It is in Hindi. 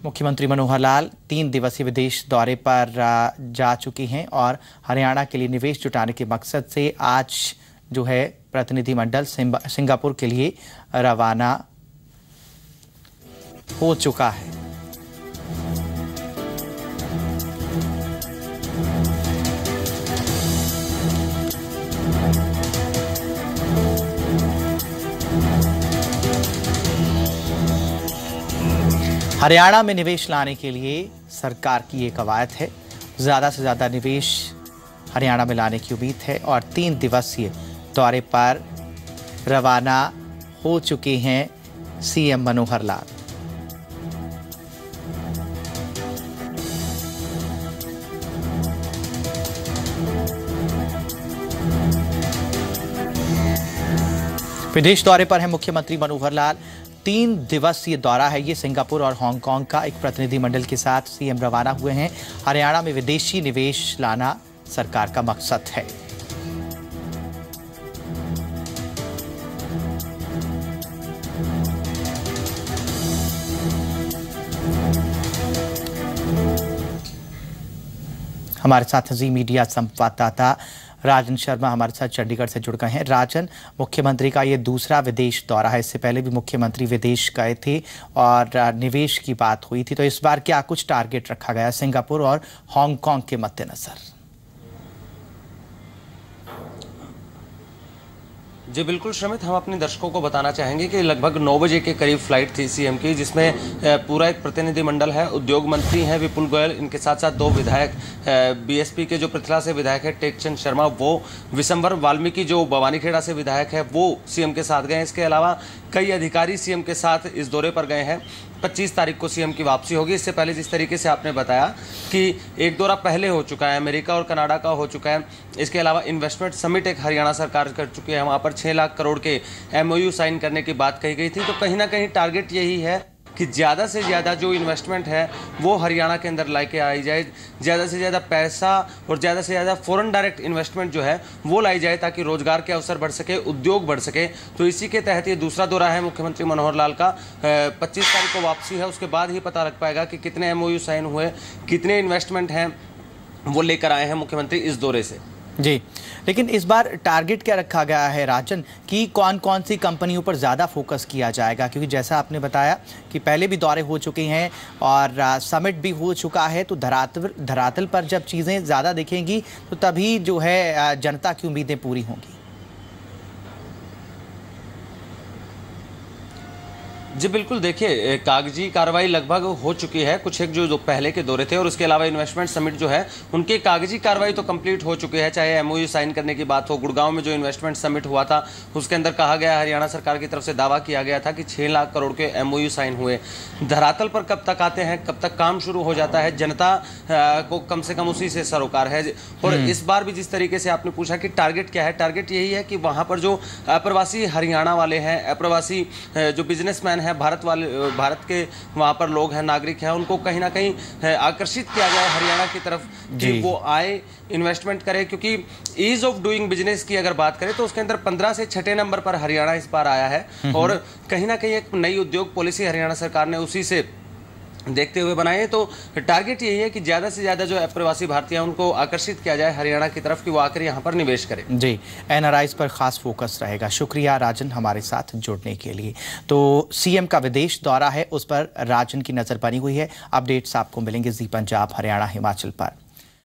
मुख्यमंत्री मनोहर लाल 3 दिवसीय विदेश दौरे पर जा चुके हैं और हरियाणा के लिए निवेश जुटाने के मकसद से आज जो है प्रतिनिधिमंडल सिंगापुर के लिए रवाना हो चुका है। हरियाणा में निवेश लाने के लिए सरकार की ये कवायद है। ज़्यादा से ज़्यादा निवेश हरियाणा में लाने की उम्मीद है और 3 दिवसीय दौरे पर रवाना हो चुके हैं सीएम मनोहर लाल। विदेश दौरे पर है मुख्यमंत्री मनोहर लाल। 3 दिवसीय दौरा है ये। सिंगापुर और हांगकांग का एक प्रतिनिधिमंडल के साथ सीएम रवाना हुए हैं। हरियाणा में विदेशी निवेश लाना सरकार का मकसद है। हमारे साथ जी मीडिया संवाददाता राजन शर्मा हमारे साथ चंडीगढ़ से जुड़ गए हैं। राजन, मुख्यमंत्री का ये दूसरा विदेश दौरा है। इससे पहले भी मुख्यमंत्री विदेश गए थे और निवेश की बात हुई थी, तो इस बार क्या कुछ टारगेट रखा गया सिंगापुर और हांगकांग के मद्देनजर? जी बिल्कुल श्रमित, हम अपने दर्शकों को बताना चाहेंगे कि लगभग 9 बजे के करीब फ्लाइट थी सीएम की, जिसमें पूरा एक प्रतिनिधिमंडल है। उद्योग मंत्री हैं विपुल गोयल, इनके साथ साथ 2 विधायक, बीएसपी के जो पृथला से विधायक है टेकचंद शर्मा, वो विशंबर वाल्मीकि जो बवानीखेड़ा से विधायक है, वो सीएम के साथ गए हैं। इसके अलावा कई अधिकारी सीएम के साथ इस दौरे पर गए हैं। 25 तारीख को सीएम की वापसी होगी। इससे पहले जिस तरीके से आपने बताया कि एक दौरा पहले हो चुका है, अमेरिका और कनाडा का हो चुका है। इसके अलावा इन्वेस्टमेंट समिट एक हरियाणा सरकार कर चुकी है, वहाँ पर 6 लाख करोड़ के MOU साइन करने की बात कही गई थी। तो कहीं ना कहीं टारगेट यही है कि ज़्यादा से ज़्यादा जो इन्वेस्टमेंट है वो हरियाणा के अंदर लाके आई जाए, ज़्यादा से ज़्यादा पैसा और ज़्यादा से ज़्यादा फॉरेन डायरेक्ट इन्वेस्टमेंट जो है वो लाई जाए, ताकि रोजगार के अवसर बढ़ सके, उद्योग बढ़ सके। तो इसी के तहत ये दूसरा दौरा है मुख्यमंत्री मनोहर लाल का। 25 तारीख को वापसी है, उसके बाद ही पता लग पाएगा कि कितने MOU साइन हुए, कितने इन्वेस्टमेंट हैं वो लेकर आए हैं मुख्यमंत्री इस दौरे से। जी, लेकिन इस बार टारगेट क्या रखा गया है राजन, कि कौन कौन सी कंपनियों पर ज़्यादा फोकस किया जाएगा? क्योंकि जैसा आपने बताया कि पहले भी दौरे हो चुके हैं और समिट भी हो चुका है, तो धरातल पर जब चीज़ें ज़्यादा दिखेंगी तो तभी जो है जनता की उम्मीदें पूरी होंगी। जी बिल्कुल, देखिए कागजी कार्रवाई लगभग हो चुकी है। कुछ एक जो पहले के दौरे थे और उसके अलावा इन्वेस्टमेंट समिट जो है उनकी कागजी कार्रवाई तो कंप्लीट हो चुकी है। चाहे MOU साइन करने की बात हो, गुड़गांव में जो इन्वेस्टमेंट समिट हुआ था उसके अंदर कहा गया, हरियाणा सरकार की तरफ से दावा किया गया था कि 6 लाख करोड़ के MOU साइन हुए। धरातल पर कब तक आते हैं, कब तक काम शुरू हो जाता है, जनता को कम से कम उसी से सरोकार है। और इस बार भी जिस तरीके से आपने पूछा कि टारगेट क्या है, टारगेट यही है कि वहाँ पर जो अप्रवासी हरियाणा वाले हैं, अप्रवासी जो बिजनेसमैन है, भारत के वहाँ पर लोग हैं, नागरिक हैं, उनको कहीं ना कहीं आकर्षित किया जाए हरियाणा की तरफ कि वो आए, इन्वेस्टमेंट करे। क्योंकि ईज ऑफ डूइंग बिजनेस की अगर बात करें तो उसके अंदर 15 से 6 नंबर पर हरियाणा इस बार आया है। और कहीं ना कहीं एक नई उद्योग पॉलिसी हरियाणा सरकार ने उसी से देखते हुए बनाए। तो टारगेट यही है कि ज़्यादा से ज़्यादा जो अप्रवासी भारतीय हैं उनको आकर्षित किया जाए हरियाणा की तरफ कि वो आकर यहाँ पर निवेश करें। जी, NRIs पर खास फोकस रहेगा। शुक्रिया राजन हमारे साथ जुड़ने के लिए। तो सीएम का विदेश दौरा है, उस पर राजन की नज़र बनी हुई है। अपडेट्स आपको मिलेंगे जी पंजाब, हरियाणा, हिमाचल पर।